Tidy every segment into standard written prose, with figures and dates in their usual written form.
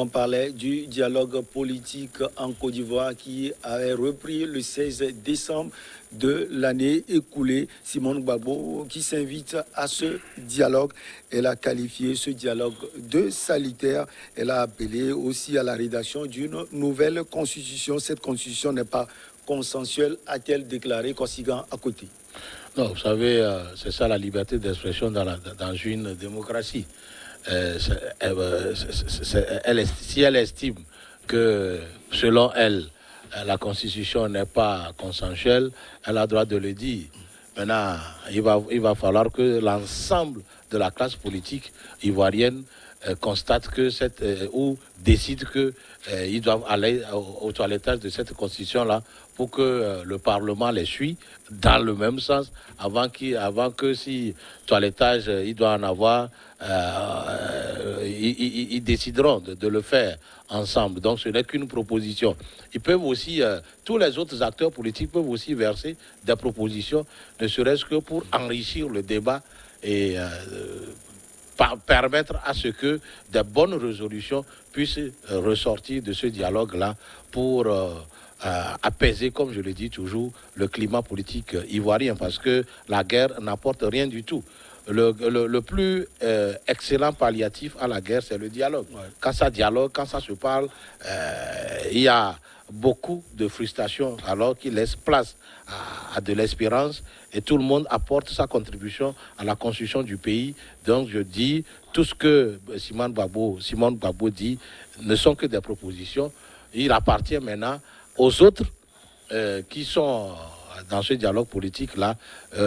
On parlait du dialogue politique en Côte d'Ivoire qui avait repris le 16 décembre de l'année écoulée. Simone Gbagbo qui s'invite à ce dialogue. Elle a qualifié ce dialogue de salutaire. Elle a appelé aussi à la rédaction d'une nouvelle constitution. Cette constitution n'est pas consensuelle, a-t-elle déclaré, Kosigan à côté. Non, vous savez, c'est ça la liberté d'expression dans une démocratie. Si elle estime que, selon elle, la Constitution n'est pas consensuelle, elle a le droit de le dire. Maintenant, il va falloir que l'ensemble de la classe politique ivoirienne constate que ou décide qu'ils doivent aller au toilettage de cette Constitution-là pour que le Parlement les suive dans le même sens avant que si toilettage il doit en avoir, ils décideront de le faire ensemble. Donc ce n'est qu'une proposition. Ils peuvent aussi, tous les autres acteurs politiques peuvent aussi verser des propositions, ne serait-ce que pour enrichir le débat et permettre à ce que des bonnes résolutions puissent ressortir de ce dialogue-là pour apaiser, comme je le dis toujours, le climat politique ivoirien, parce que la guerre n'apporte rien du tout. Le plus excellent palliatif à la guerre, c'est le dialogue. Ouais. Quand ça dialogue, quand ça se parle, il y a beaucoup de frustration, alors qu'il laisse place à de l'espérance et tout le monde apporte sa contribution à la construction du pays. Donc je dis, tout ce que Simone Gbagbo dit ne sont que des propositions. Il appartient maintenant aux autres qui sont dans ce dialogue politique-là,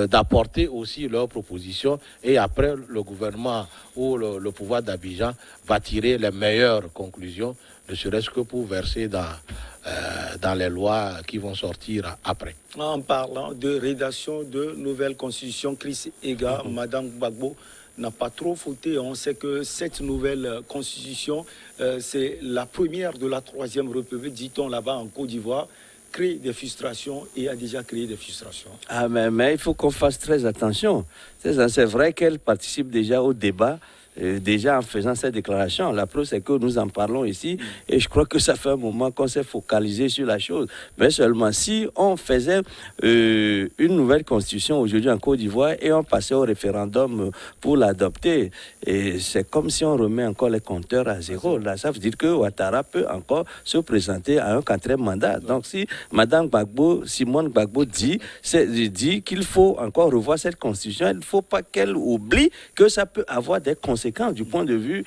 d'apporter aussi leurs propositions et après le gouvernement ou le pouvoir d'Abidjan va tirer les meilleures conclusions, ne serait-ce que pour verser dans les lois qui vont sortir après. En parlant de rédaction de nouvelles constitutions, Chris Ega, Madame Gbagbo n'a pas trop fauté. On sait que cette nouvelle constitution, c'est la première de la Troisième République, dit-on là-bas en Côte d'Ivoire, crée des frustrations et a déjà créé des frustrations. Ah, mais il faut qu'on fasse très attention. C'est vrai qu'elle participe déjà au débat. Déjà en faisant cette déclaration, la preuve c'est que nous en parlons ici et je crois que ça fait un moment qu'on s'est focalisé sur la chose. Mais seulement si on faisait une nouvelle constitution aujourd'hui en Côte d'Ivoire et on passait au référendum pour l'adopter, et c'est comme si on remet encore les compteurs à zéro. Là, ça veut dire que Ouattara peut encore se présenter à un quatrième mandat. Donc si Madame Gbagbo, Simone Gbagbo dit qu'il faut encore revoir cette constitution, il ne faut pas qu'elle oublie que ça peut avoir des conséquences du point de vue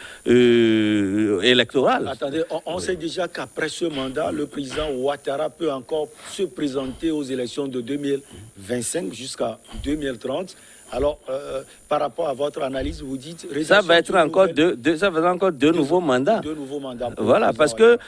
électoral. Attendez, on sait déjà qu'après ce mandat, le président Ouattara peut encore se présenter aux élections de 2025 jusqu'à 2030. Alors, par rapport à votre analyse, vous dites... Ça va être encore deux nouveaux mandats. Deux nouveaux mandats. Voilà, parce que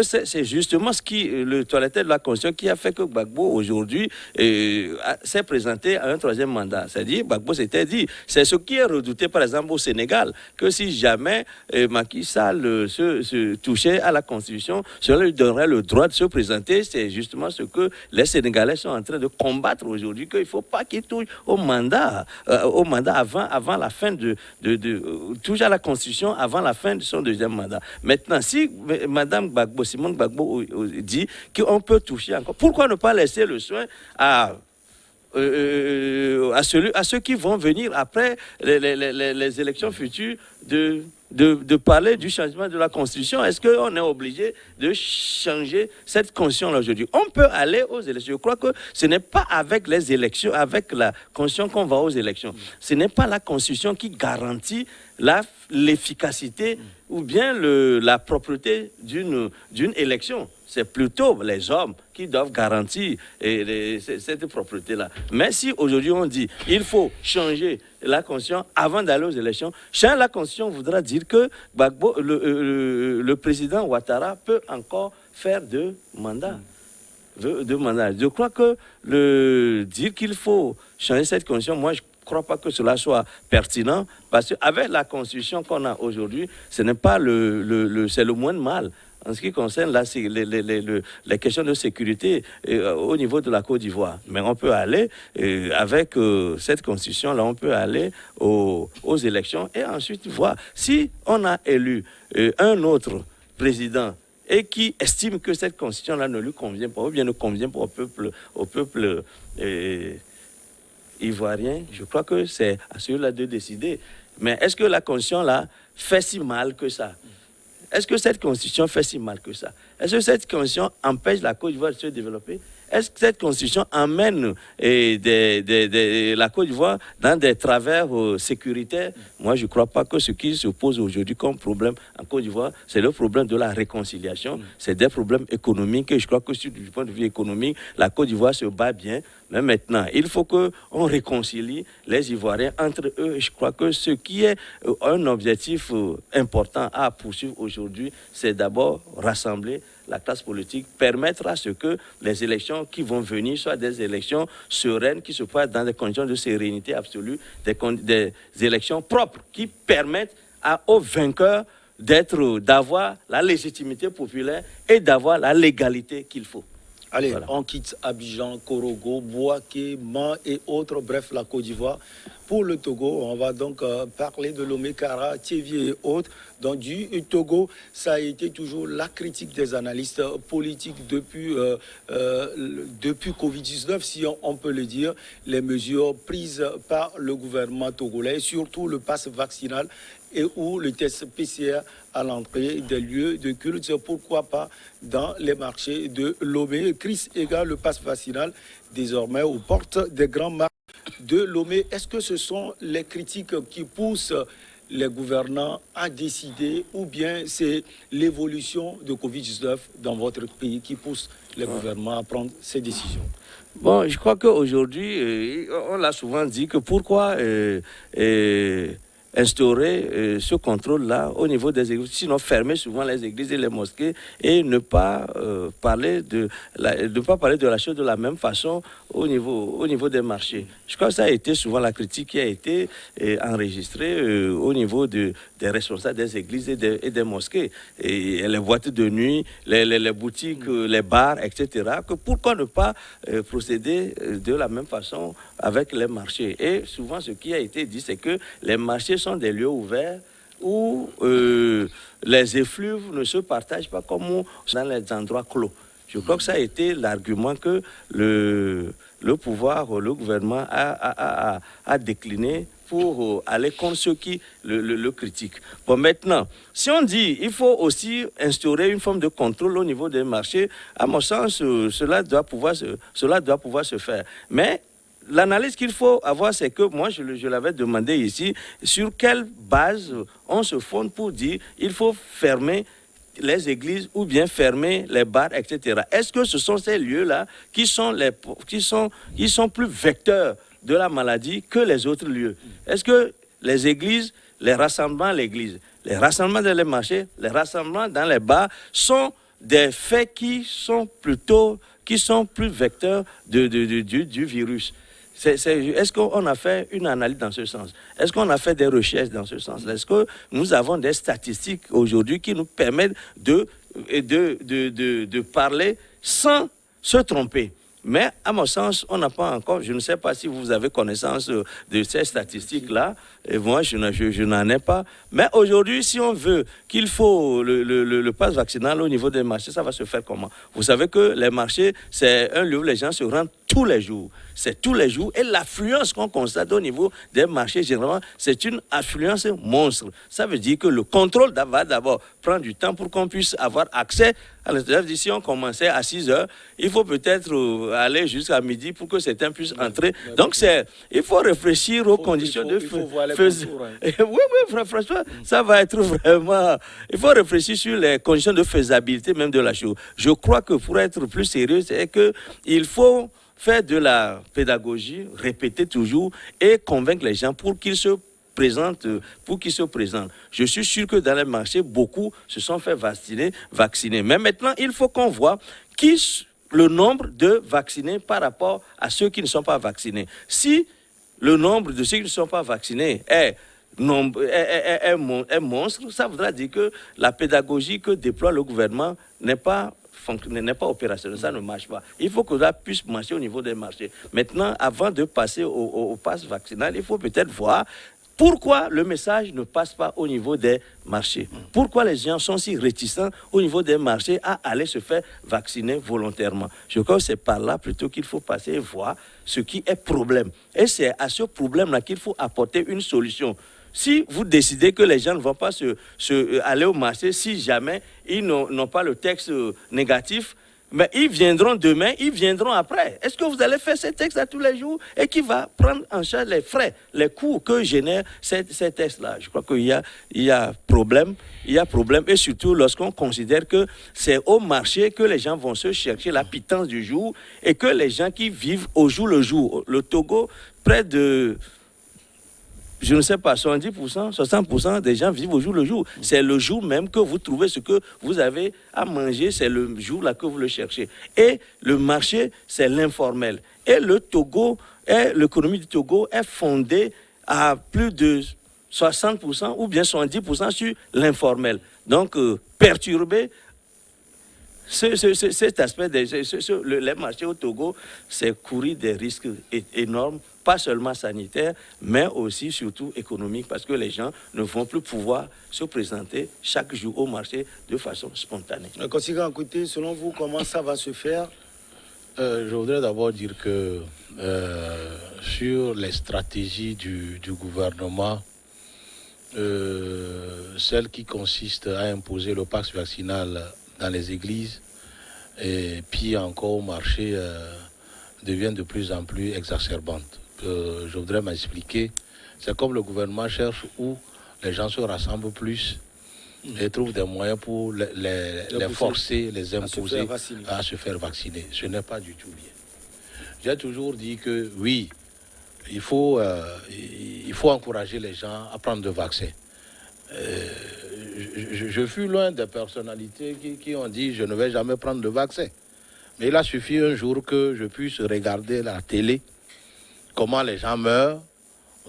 c'est justement le toilettage de la Constitution qui a fait que Gbagbo, aujourd'hui, s'est présenté à un troisième mandat. C'est-à-dire, Gbagbo s'était dit, c'est ce qui est redouté, par exemple, au Sénégal, que si jamais Macky Sall se touchait à la Constitution, cela lui donnerait le droit de se présenter. C'est justement ce que les Sénégalais sont en train de combattre aujourd'hui, qu'il ne faut pas qu'il touche au mandat avant la fin touche à la Constitution avant la fin de son deuxième mandat. Maintenant, si Madame Gbagbo, Simone Gbagbo dit qu'on peut toucher encore, pourquoi ne pas laisser le soin à ceux qui vont venir après les élections futures de parler du changement de la Constitution? Est-ce qu'on est obligé de changer cette Constitution-là aujourd'hui? On peut aller aux élections. Je crois que ce n'est pas avec les élections, avec la Constitution qu'on va aux élections. Ce n'est pas la Constitution qui garantit l'efficacité ou bien la propreté d'une élection. C'est plutôt les hommes qui doivent garantir cette propreté-là. Mais si aujourd'hui on dit il faut changer la Constitution avant d'aller aux élections, changer la Constitution voudra dire que Gbagbo, le président Ouattara peut encore faire deux mandats. Je crois que dire qu'il faut changer cette Constitution, moi je ne crois pas que cela soit pertinent, parce qu'avec la Constitution qu'on a aujourd'hui, ce n'est pas c'est le moins de mal. En ce qui concerne les questions de sécurité au niveau de la Côte d'Ivoire. Mais on peut aller, avec cette constitution-là, on peut aller aux élections et ensuite voir si on a élu un autre président et qui estime que cette constitution-là ne lui convient pas, ou bien ne convient pas au peuple ivoirien, je crois que c'est à ceux-là de décider. Mais est-ce que la constitution-là fait si mal que ça? Est-ce que cette constitution fait si mal que ça? Est-ce que cette constitution empêche la Côte d'Ivoire de se développer? Est-ce que cette constitution amène la Côte d'Ivoire dans des travers sécuritaires? Moi, je ne crois pas que ce qui se pose aujourd'hui comme problème en Côte d'Ivoire, c'est le problème de la réconciliation. C'est des problèmes économiques. Et je crois que du point de vue économique, la Côte d'Ivoire se bat bien. Mais maintenant, il faut qu'on réconcilie les Ivoiriens entre eux. Et je crois que ce qui est un objectif important à poursuivre aujourd'hui, c'est d'abord rassembler la classe politique, permettre à ce que les élections qui vont venir soient des élections sereines, qui se passent dans des conditions de sérénité absolue, des élections propres qui permettent aux vainqueurs d'avoir la légitimité populaire et d'avoir la légalité qu'il faut. Allez, Voilà. on quitte Abidjan, Korogo, Bouaké, Man et autres, bref, la Côte d'Ivoire. Pour le Togo, on va donc parler de Lomé Kara, Thiévier et autres. Donc du Togo, ça a été toujours la critique des analystes politiques depuis Covid-19, si on peut le dire, les mesures prises par le gouvernement togolais, surtout le pass vaccinal et ou le test PCR à l'entrée des lieux de culte, pourquoi pas dans les marchés de Lomé. Chris égale le pass vaccinal désormais aux portes des grands marchés de Lomé. Est-ce que ce sont les critiques qui poussent les gouvernants à décider ou bien c'est l'évolution de Covid-19 dans votre pays qui pousse les gouvernements à prendre ces décisions? Bon, je crois qu'aujourd'hui, on l'a souvent dit que pourquoi instaurer ce contrôle-là au niveau des églises, sinon fermer souvent les églises et les mosquées et ne pas parler de la chose de la même façon au niveau des marchés. Je crois que ça a été souvent la critique qui a été enregistrée au niveau des responsables des églises et des mosquées. Et les boîtes de nuit, les boutiques, les bars, etc. Que pourquoi ne pas procéder de la même façon avec les marchés? Et souvent, ce qui a été dit, c'est que les marchés sont des lieux ouverts où les effluves ne se partagent pas comme dans les endroits clos. Je crois que ça a été l'argument que le pouvoir, le gouvernement a décliné pour aller contre ceux qui le critiquent. Bon, maintenant, si on dit qu'il faut aussi instaurer une forme de contrôle au niveau des marchés, à mon sens, cela doit pouvoir se faire. Mais l'analyse qu'il faut avoir, c'est que moi, je l'avais demandé ici, sur quelle base on se fonde pour dire qu'il faut fermer les églises ou bien fermer les bars, etc. Est-ce que ce sont ces lieux-là qui sont plus vecteurs de la maladie que les autres lieux? Est-ce que les églises, les rassemblements à l'église, les rassemblements dans les marchés, les rassemblements dans les bars sont des faits qui sont plus vecteurs du virus? Est-ce qu'on a fait une analyse dans ce sens? Est-ce qu'on a fait des recherches dans ce sens? Est-ce que nous avons des statistiques aujourd'hui qui nous permettent de parler sans se tromper? Mais à mon sens, on n'a pas encore, je ne sais pas si vous avez connaissance de ces statistiques-là, et moi je n'en ai pas. Mais aujourd'hui, si on veut qu'il faut le pass vaccinal au niveau des marchés, ça va se faire comment? Vous savez que les marchés, c'est un lieu où les gens se rendent tous les jours. C'est tous les jours. Et l'affluence qu'on constate au niveau des marchés, généralement, c'est une affluence monstre. Ça veut dire que le contrôle va d'abord prendre du temps pour qu'on puisse avoir accès à l'intérieur. Si on commençait à 6 heures, il faut peut-être aller jusqu'à midi pour que certains puissent entrer. Donc, il faut réfléchir aux conditions de Oui, François, ça va être vraiment... Il faut réfléchir sur les conditions de faisabilité même de la chose. Je crois que pour être plus sérieux, c'est qu'il faut faire de la pédagogie, répéter toujours et convaincre les gens pour qu'ils se présentent. Je suis sûr que dans les marchés, beaucoup se sont fait vacciner. Mais maintenant, il faut qu'on voit le nombre de vaccinés par rapport à ceux qui ne sont pas vaccinés. Si le nombre de ceux qui ne sont pas vaccinés est monstre, ça voudra dire que la pédagogie que déploie le gouvernement n'est pas opérationnel, ça ne marche pas. Il faut que ça puisse marcher au niveau des marchés. Maintenant, avant de passer au pass vaccinal, il faut peut-être voir Pourquoi le message ne passe pas au niveau des marchés? Pourquoi les gens sont si réticents au niveau des marchés à aller se faire vacciner volontairement? Je crois que c'est par là plutôt qu'il faut passer et voir ce qui est problème. Et c'est à ce problème-là qu'il faut apporter une solution. Si vous décidez que les gens ne vont pas aller au marché, si jamais ils n'ont pas le texte négatif, mais ils viendront demain, ils viendront après. Est-ce que vous allez faire ces textes-là tous les jours et qui va prendre en charge les frais, les coûts que génèrent ces textes-là? Je crois qu'il y a problème. Il y a problème, et surtout lorsqu'on considère que c'est au marché que les gens vont se chercher la pitance du jour et que les gens qui vivent au jour le jour, le Togo, près de... je ne sais pas, 70%, 60% des gens vivent au jour le jour. C'est le jour même que vous trouvez ce que vous avez à manger, c'est le jour là que vous le cherchez. Et le marché, c'est l'informel. Et le Togo, l'économie du Togo est fondée à plus de 60% ou bien 70% sur l'informel. Donc, perturber cet aspect, les marchés au Togo, c'est courir des risques énormes, pas seulement sanitaires, mais aussi, surtout économiques, parce que les gens ne vont plus pouvoir se présenter chaque jour au marché de façon spontanée. Conséquent, écoutez, selon vous, comment ça va se faire? Je voudrais d'abord dire que sur les stratégies du gouvernement, celle qui consiste à imposer le pass vaccinal dans les églises et puis encore au marché devient de plus en plus exacerbante. Je voudrais m'expliquer. C'est comme le gouvernement cherche où les gens se rassemblent plus et trouvent des moyens pour les forcer, les imposer à se faire vacciner. Ce n'est pas du tout bien. J'ai toujours dit que oui, il faut encourager les gens à prendre le vaccin. Je fus loin des personnalités qui ont dit je ne vais jamais prendre le vaccin. Mais il a suffi un jour que je puisse regarder la télé, comment les gens meurent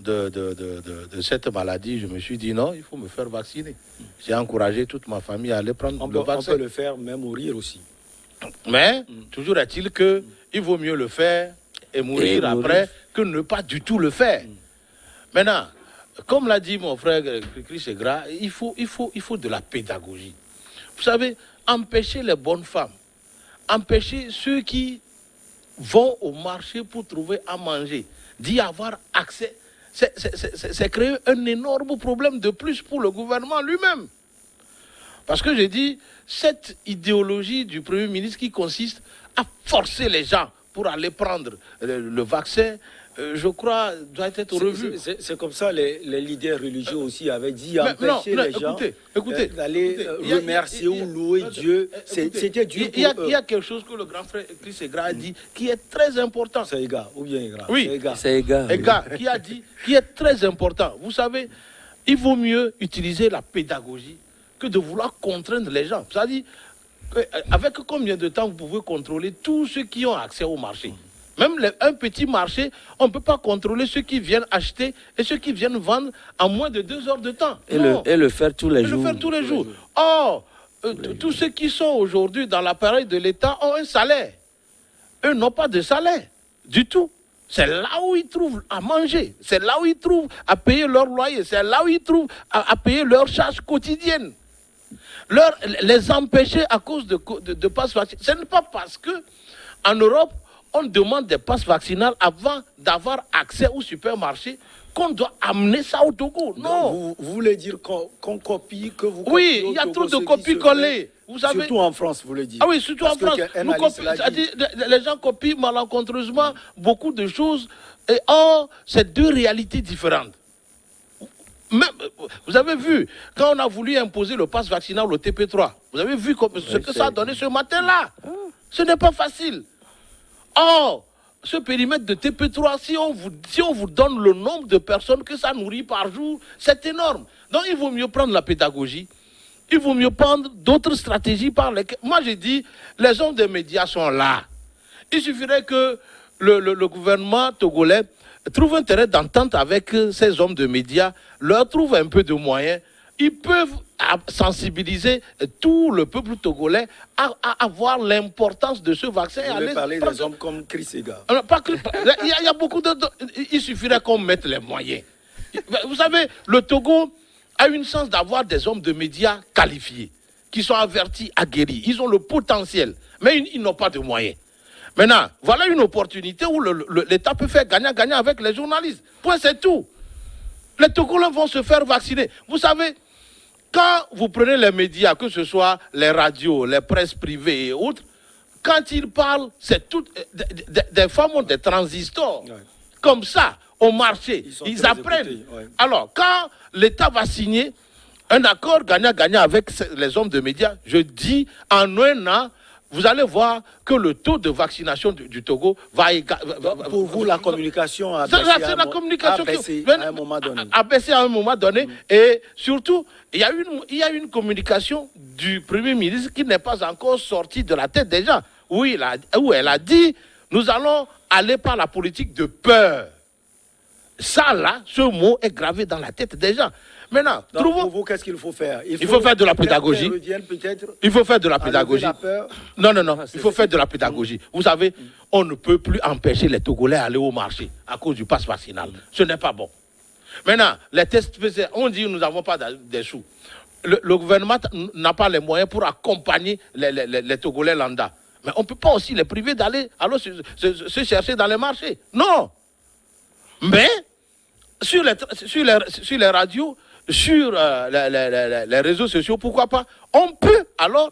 de cette maladie. Je me suis dit non, il faut me faire vacciner. J'ai encouragé toute ma famille à aller prendre le vaccin. On peut le faire, même mourir aussi. Mais toujours est-il qu'il vaut mieux le faire et mourir après que ne pas du tout le faire. Maintenant, comme l'a dit mon frère Chris Egra, il faut de la pédagogie. Vous savez, empêcher les bonnes femmes, empêcher ceux qui vont au marché pour trouver à manger, d'y avoir accès, c'est créer un énorme problème de plus pour le gouvernement lui-même. Parce que j'ai dit, cette idéologie du Premier ministre qui consiste à forcer les gens pour aller prendre le vaccin, je crois, doit être revu. C'est comme ça, les leaders religieux aussi avaient dit empêcher les gens d'aller remercier ou louer Dieu. C'était Dieu pour eux. Il y a quelque chose que le grand frère Chris Egra a dit qui est très important. C'est Ega, ou bien Egra? Oui, c'est Ega. Ega qui a dit, qui est très important. Vous savez, il vaut mieux utiliser la pédagogie que de vouloir contraindre les gens. C'est-à-dire, avec combien de temps vous pouvez contrôler tous ceux qui ont accès au marché? Même un petit marché, on ne peut pas contrôler ceux qui viennent acheter et ceux qui viennent vendre en moins de 2 heures de temps. Et le faire tous les jours. Or, tous ceux qui sont aujourd'hui dans l'appareil de l'État ont un salaire. Eux n'ont pas de salaire du tout. C'est là où ils trouvent à manger. C'est là où ils trouvent à payer leur loyer. C'est là où ils trouvent à payer leurs charges quotidiennes. Les empêcher à cause de passes vaccinales. Ce n'est pas parce qu'en Europe, on demande des passes vaccinales avant d'avoir accès au supermarché qu'on doit amener ça au Togo. Non. Vous voulez dire qu'on copie, que vous copiez? Oui, il y a trop de copies-collées. Vous savez, surtout en France, vous le dites. Ah oui, surtout en France. Les gens copient malencontreusement beaucoup de choses. Et or, c'est 2 réalités différentes. Même, vous avez vu, quand on a voulu imposer le pass vaccinal au TP3, vous avez vu ce que ça a donné ce matin-là. Ce n'est pas facile. Or, ce périmètre de TP3, si on vous donne le nombre de personnes que ça nourrit par jour, c'est énorme. Donc, il vaut mieux prendre la pédagogie. Il vaut mieux prendre d'autres stratégies par lesquelles... Moi, j'ai dit, les hommes des médias sont là. Il suffirait que le gouvernement togolais trouve un terrain d'entente avec ces hommes de médias, leur trouve un peu de moyens. Ils peuvent sensibiliser tout le peuple togolais à voir l'importance de ce vaccin. Vous voulez parler des hommes comme Chris Ega? Il y a beaucoup de... Il suffirait qu'on mette les moyens. Vous savez, le Togo a une chance d'avoir des hommes de médias qualifiés, qui sont avertis, aguerris. Ils ont le potentiel, mais ils n'ont pas de moyens. Maintenant, voilà une opportunité où l'État peut faire gagnant-gagnant avec les journalistes. Point, c'est tout. Les Togolais vont se faire vacciner. Vous savez, quand vous prenez les médias, que ce soit les radios, les presses privées et autres, quand ils parlent, c'est toutes des femmes ont des transistors. Ouais. Comme ça, au marché, ils apprennent. Écoutés, ouais. Alors, quand l'État va signer un accord gagnant-gagnant avec les hommes de médias, je dis, en un an, vous allez voir que le taux de vaccination du Togo va... Pour vous, la communication a baissé à un moment donné. A baissé à un moment donné. Et surtout, il y a une communication du Premier ministre qui n'est pas encore sortie de la tête des gens. Où elle a dit, nous allons aller par la politique de peur. Ça, là, ce mot est gravé dans la tête des gens. Maintenant, pour vous, qu'est-ce qu'il faut faire? Il faut faire de la pédagogie. Il faut faire de la pédagogie. Non. Il faut faire de la pédagogie. Vous savez, on ne peut plus empêcher les Togolais d'aller au marché à cause du pass vaccinal. Ce n'est pas bon. Maintenant, les tests PCR, on dit que nous n'avons pas des sous. Le gouvernement n'a pas les moyens pour accompagner les Togolais lambda. Mais on ne peut pas aussi les priver d'aller se chercher dans les marchés. Non. Mais sur les radios, sur les réseaux sociaux, pourquoi pas, on peut alors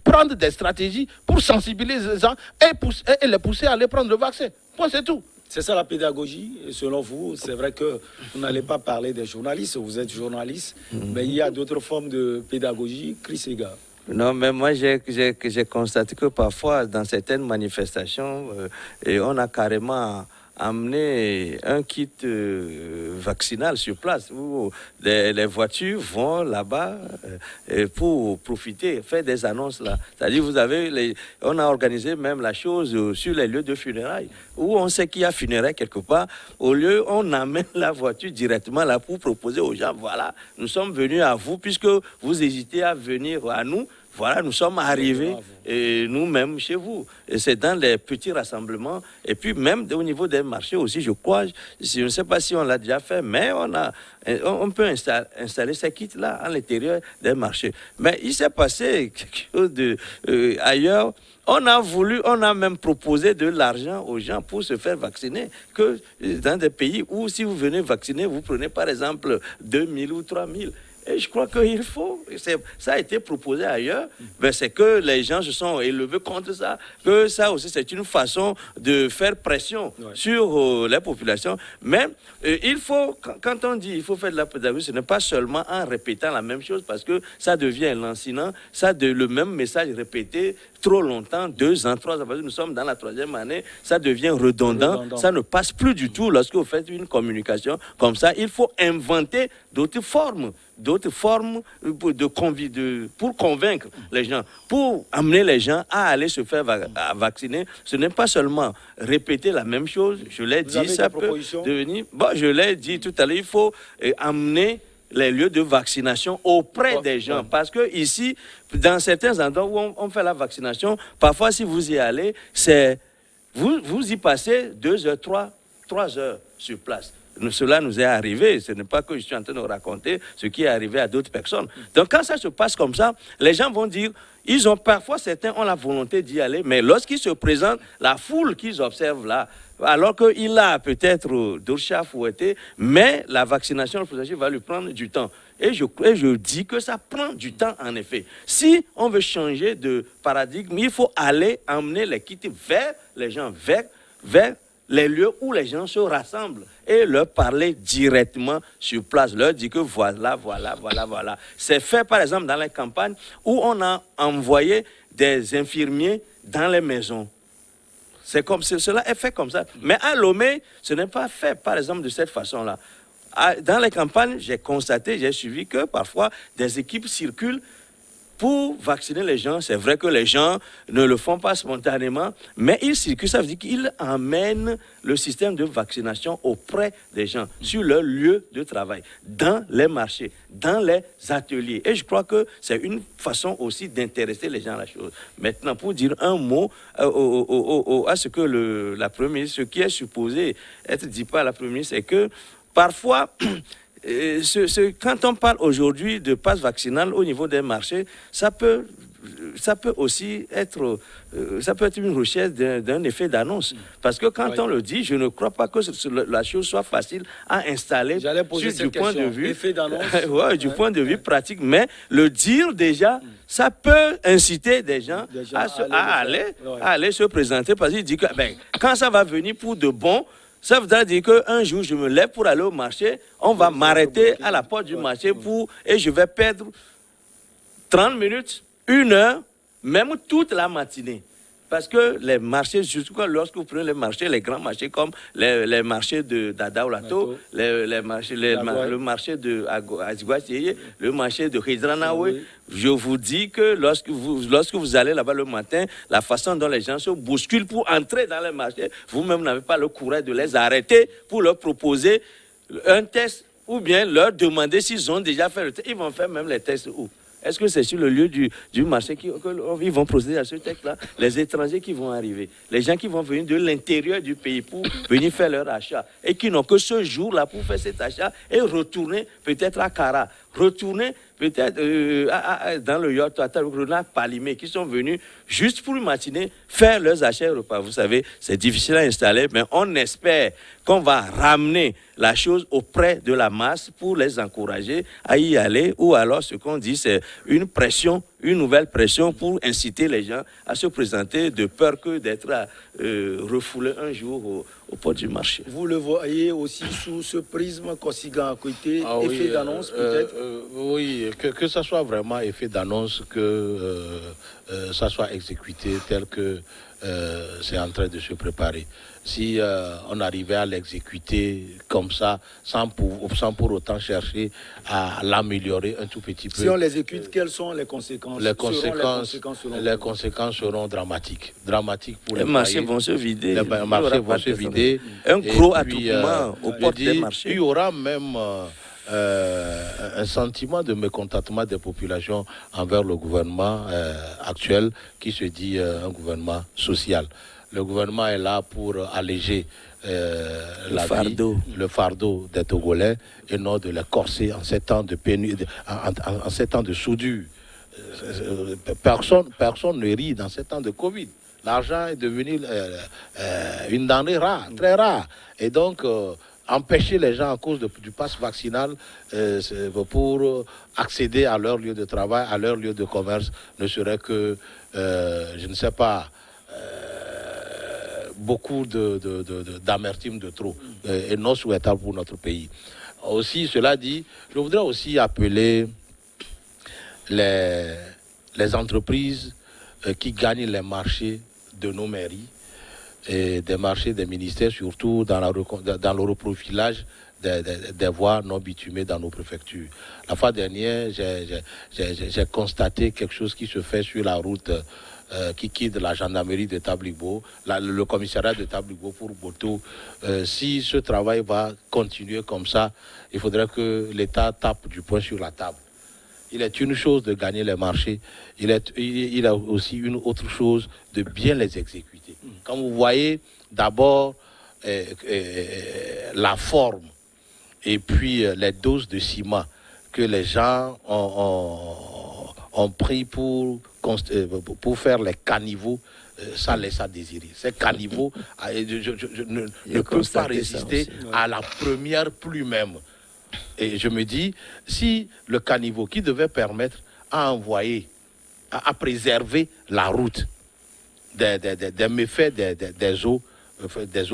prendre des stratégies pour sensibiliser les gens et les pousser à aller prendre le vaccin. Point, c'est tout. C'est ça la pédagogie. Et selon vous, c'est vrai que vous n'allez pas parler des journalistes, vous êtes journaliste, mais il y a d'autres formes de pédagogie. Chris Ega. Non, mais moi, j'ai constaté que parfois, dans certaines manifestations, on a carrément amené un kit vaccinal sur place où les voitures vont là-bas pour profiter, faire des annonces là. C'est-à-dire, on a organisé même la chose sur les lieux de funérailles où on sait qu'il y a funérailles quelque part. Au lieu, on amène la voiture directement là pour proposer aux gens, voilà, nous sommes venus à vous puisque vous hésitez à venir à nous. Voilà, nous sommes arrivés nous-mêmes chez vous. Et c'est dans les petits rassemblements. Et puis même au niveau des marchés aussi, je crois, je ne sais pas si on l'a déjà fait, mais on peut installer ces kits-là à l'intérieur des marchés. Mais il s'est passé quelque chose ailleurs. On a même proposé de l'argent aux gens pour se faire vacciner. Que dans des pays où si vous venez vacciner, vous prenez par exemple 2 000 ou 3 000. Et je crois qu'il faut, ça a été proposé ailleurs, mais c'est que les gens se sont élevés contre ça, que ça aussi c'est une façon de faire pression sur les populations. Mais il faut, quand on dit il faut faire de la pédagogie, ce n'est pas seulement en répétant la même chose, parce que ça devient lancinant, le même message répété trop longtemps, 2 ans, 3 ans, parce que nous sommes dans la 3e année, ça devient redondant, ça ne passe plus du tout lorsque vous faites une communication comme ça. Il faut inventer d'autres formes pour convaincre les gens, pour amener les gens à aller se faire vacciner. Ce n'est pas seulement répéter la même chose, je l'ai dit, ça peut devenir... Bon, je l'ai dit tout à l'heure, il faut amener les lieux de vaccination auprès des gens. Parce que ici, dans certains endroits où on fait la vaccination, parfois si vous y allez, vous y passez 2 heures, 3 heures sur place. Cela nous est arrivé, ce n'est pas que je suis en train de raconter ce qui est arrivé à d'autres personnes. Donc quand ça se passe comme ça, les gens vont dire, parfois certains ont la volonté d'y aller, mais lorsqu'ils se présentent, la foule qu'ils observent là, alors qu'il a peut-être d'autres à fouetter, mais la vaccination va lui prendre du temps. Et je dis que ça prend du temps en effet. Si on veut changer de paradigme, il faut aller emmener les kits vers les gens, vers les lieux où les gens se rassemblent et leur parler directement sur place, leur dire que voilà. C'est fait par exemple dans les campagnes où on a envoyé des infirmiers dans les maisons. Cela est fait comme ça. Mais à Lomé, ce n'est pas fait par exemple de cette façon-là. Dans les campagnes, j'ai suivi que parfois des équipes circulent pour vacciner les gens. C'est vrai que les gens ne le font pas spontanément, mais ils circulent, ça veut dire qu'ils amènent le système de vaccination auprès des gens, sur leur lieu de travail, dans les marchés, dans les ateliers. Et je crois que c'est une façon aussi d'intéresser les gens à la chose. Maintenant, pour dire un mot à ce que la Première ministre, ce qui est supposé être dit par la Première ministre, c'est que parfois, quand on parle aujourd'hui de passe vaccinal au niveau des marchés, ça peut aussi être, une recherche d'un effet d'annonce. Parce que quand on le dit, je ne crois pas que la chose soit facile à installer du point de vue, du point de vue pratique. Mais le dire déjà, ça peut inciter des gens à aller se présenter parce qu'il dit que quand ça va venir pour de bon, ça voudra dire qu'un jour, je me lève pour aller au marché, on va m'arrêter à la porte du marché et je vais perdre 30 minutes, 1 heure, même toute la matinée. Parce que les marchés, surtout lorsque vous prenez les marchés, les grands marchés comme les marchés de Dadaolato, le marché de Aziguacheye, le marché de Hidranawe, je vous dis que lorsque vous allez là-bas le matin, la façon dont les gens se bousculent pour entrer dans les marchés, vous-même n'avez pas le courage de les arrêter pour leur proposer un test ou bien leur demander s'ils ont déjà fait le test. Ils vont faire même les tests où? Est-ce que c'est sur le lieu du marché qu'ils vont procéder à ce texte-là? Les étrangers qui vont arriver, les gens qui vont venir de l'intérieur du pays pour venir faire leur achat et qui n'ont que ce jour-là pour faire cet achat et retourner peut-être à Kara, retourner peut-être dans le yacht, à Palimé, qui sont venus juste pour une matinée faire leurs achats et repas. Vous savez, c'est difficile à installer, mais on espère qu'on va ramener la chose auprès de la masse pour les encourager à y aller, ou alors ce qu'on dit, c'est une pression, une nouvelle pression pour inciter les gens à se présenter de peur que d'être refoulés un jour au port du marché. Vous le voyez aussi sous ce prisme Kosiga à côté, effet d'annonce peut-être? Oui, que ça soit vraiment effet d'annonce, que ça soit exécuté tel que c'est en train de se préparer. Si on arrivait à l'exécuter comme ça, sans pour autant chercher à l'améliorer un tout petit peu. Si on l'exécute, quelles sont les conséquences? Les conséquences seront dramatiques. Dramatiques pour les marchés vont se vider. Les marchés vont se vider. Un gros attroupement au port des marchés. Il y aura même un sentiment de mécontentement des populations envers le gouvernement actuel qui se dit un gouvernement social. Le gouvernement est là pour alléger le fardeau des Togolais et non de les corser en 7 ans de pénurie, en 7 ans de soudure. Personne ne rit dans 7 ans de Covid. L'argent est devenu une denrée rare, très rare. Et donc, empêcher les gens à cause du pass vaccinal pour accéder à leur lieu de travail, à leur lieu de commerce, ne serait que, je ne sais pas, beaucoup d'amertume de trop et non souhaitable pour notre pays. Aussi, cela dit, je voudrais aussi appeler les entreprises qui gagnent les marchés de nos mairies et des marchés des ministères, surtout dans le reprofilage des voies non bitumées dans nos préfectures. La fois dernière, j'ai constaté quelque chose qui se fait sur la route qui quitte la gendarmerie de Tablibo, le commissariat de Tablibo pour Boto. Si ce travail va continuer comme ça, il faudrait que l'État tape du poing sur la table. Il est une chose de gagner les marchés, il est aussi une autre chose de bien les exécuter. Quand vous voyez d'abord la forme et puis les doses de ciment que les gens ont pris pour faire les caniveaux, ça laisse à désirer. Ces caniveaux, je ne peux pas résister à la première pluie même. Et je me dis, si le caniveau qui devait permettre à envoyer, à préserver la route des méfaits des eaux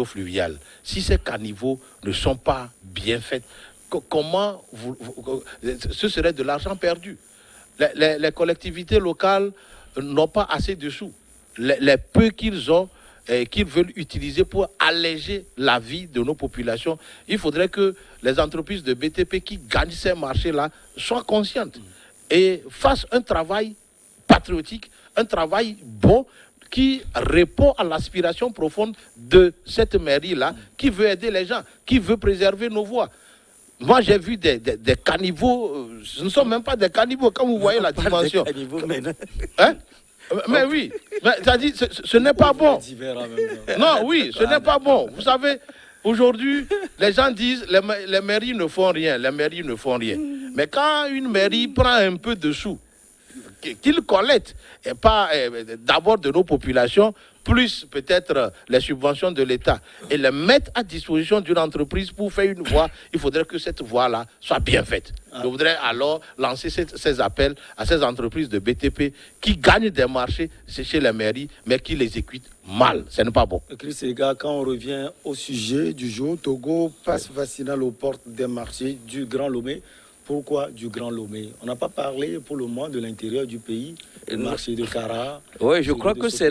fluviales, si ces caniveaux ne sont pas bien faits, comment ce serait de l'argent perdu. Les collectivités locales n'ont pas assez de sous. Les peu qu'ils ont, qu'ils veulent utiliser pour alléger la vie de nos populations, il faudrait que les entreprises de BTP qui gagnent ces marchés-là soient conscientes et fassent un travail patriotique, un travail bon qui répond à l'aspiration profonde de cette mairie-là, qui veut aider les gens, qui veut préserver nos voies. Moi, j'ai vu des caniveaux, ce ne sont même pas des caniveaux, quand vous voyez la dimension. Hein? Mais oui, c'est-à-dire, ce n'est pas bon. Non, oui, ce n'est pas bon. Vous savez, Aujourd'hui, les gens disent les mairies ne font rien, les mairies ne font rien. Mais quand une mairie prend un peu de sous, qu'il collecte, et pas d'abord de nos populations, plus peut-être les subventions de l'État, et les mettre à disposition d'une entreprise pour faire une voie, il faudrait que cette voie-là soit bien faite. Je voudrais alors lancer ces appels à ces entreprises de BTP qui gagnent des marchés chez les mairies, mais qui les exécutent mal. Ce n'est pas bon. Chris Ega, quand on revient au sujet du jour, Togo passe vaccinal aux portes des marchés du Grand Lomé. Pourquoi du Grand Lomé? On n'a pas parlé pour le moment de l'intérieur du pays, le marché de Kara. Oui, je crois que c'est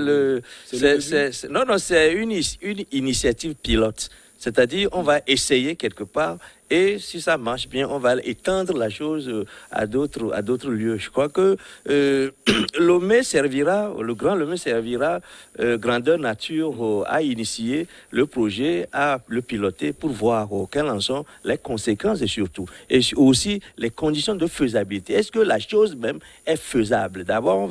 une initiative pilote. C'est-à-dire, on va essayer quelque part et si ça marche bien, on va étendre la chose à d'autres lieux. Je crois que Lomé servira, le Grand Lomé servira grandeur nature à initier le projet, à le piloter pour voir quelles en sont les conséquences et surtout, et aussi les conditions de faisabilité. Est-ce que la chose même est faisable? D'abord,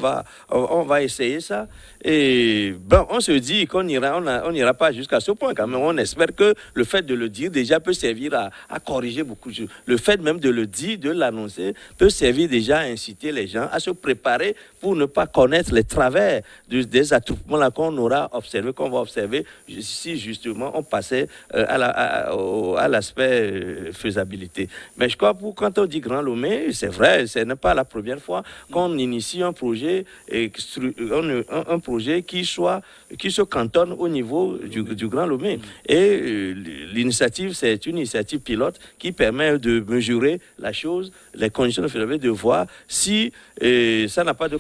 on va essayer ça et bon, on se dit qu'on n'ira pas jusqu'à ce point quand même. On espère que le fait de le dire déjà peut servir à corriger beaucoup de choses. Le fait même de le dire, de l'annoncer, peut servir déjà à inciter les gens à se préparer pour ne pas connaître les travers des attroupements là qu'on va observer si justement on passait à l'aspect faisabilité. Mais je crois que quand on dit Grand Lomé, c'est vrai, ce n'est pas la première fois qu'on initie un projet, un projet qui se cantonne au niveau du Grand Lomé. Et l'initiative, c'est une initiative pilote qui permet de mesurer la chose, les conditions de faisabilité, de voir si ça n'a pas de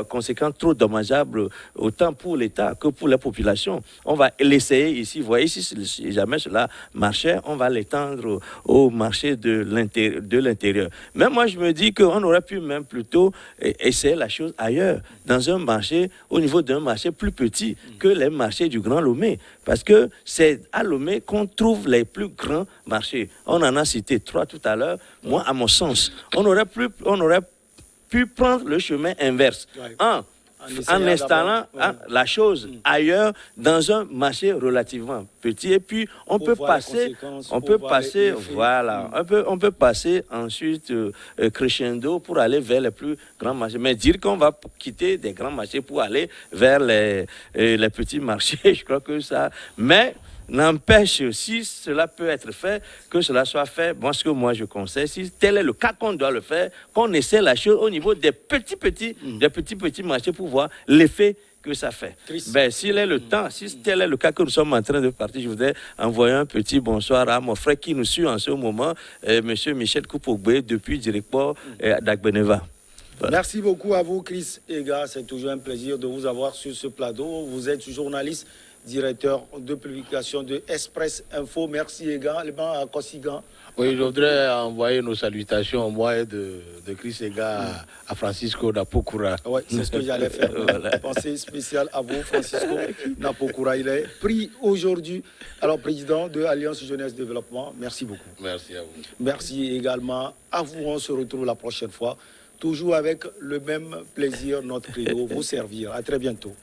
conséquences trop dommageables autant pour l'État que pour la population. On va l'essayer ici. Vous voyez, si jamais cela marchait, on va l'étendre au marché de l'intérieur. Mais moi, je me dis qu'on aurait pu même plutôt essayer la chose ailleurs, dans un marché, au niveau d'un marché plus petit que les marchés du Grand Lomé. Parce que c'est à Lomé qu'on trouve les plus grands marchés. On en a cité 3 tout à l'heure. Moi, à mon sens, on aurait pu prendre le chemin inverse. En installant la chose ailleurs dans un marché relativement petit, et puis on peut passer ensuite crescendo pour aller vers les plus grands marchés. Mais dire qu'on va quitter des grands marchés pour aller vers les petits marchés, je crois que ça. Mais n'empêche, si cela peut être fait, que cela soit fait. Bon, ce que moi je conseille, si tel est le cas qu'on doit le faire, qu'on essaie la chose au niveau des petits marchés pour voir l'effet que ça fait. Ben, s'il est le temps, si tel est le cas que nous sommes en train de partir, je voudrais envoyer un petit bonsoir à mon frère qui nous suit en ce moment, monsieur Michel Koupogbe, depuis Direcport d'Agbeneva. Voilà. Merci beaucoup à vous, Chris Ega. C'est toujours un plaisir de vous avoir sur ce plateau. Vous êtes journaliste, directeur de publication de Express Info. Merci également à Kossigan. Oui, je voudrais envoyer nos salutations, moi et de Chris Ega à Francisco Napokura. Oui, c'est ce que j'allais faire. Voilà. Pensée spéciale à vous, Francisco Napokura. Il est pris aujourd'hui, alors président de l'Alliance Jeunesse Développement. Merci beaucoup. Merci à vous. Merci également à vous. On se retrouve la prochaine fois, toujours avec le même plaisir, notre credo, vous servir. À très bientôt.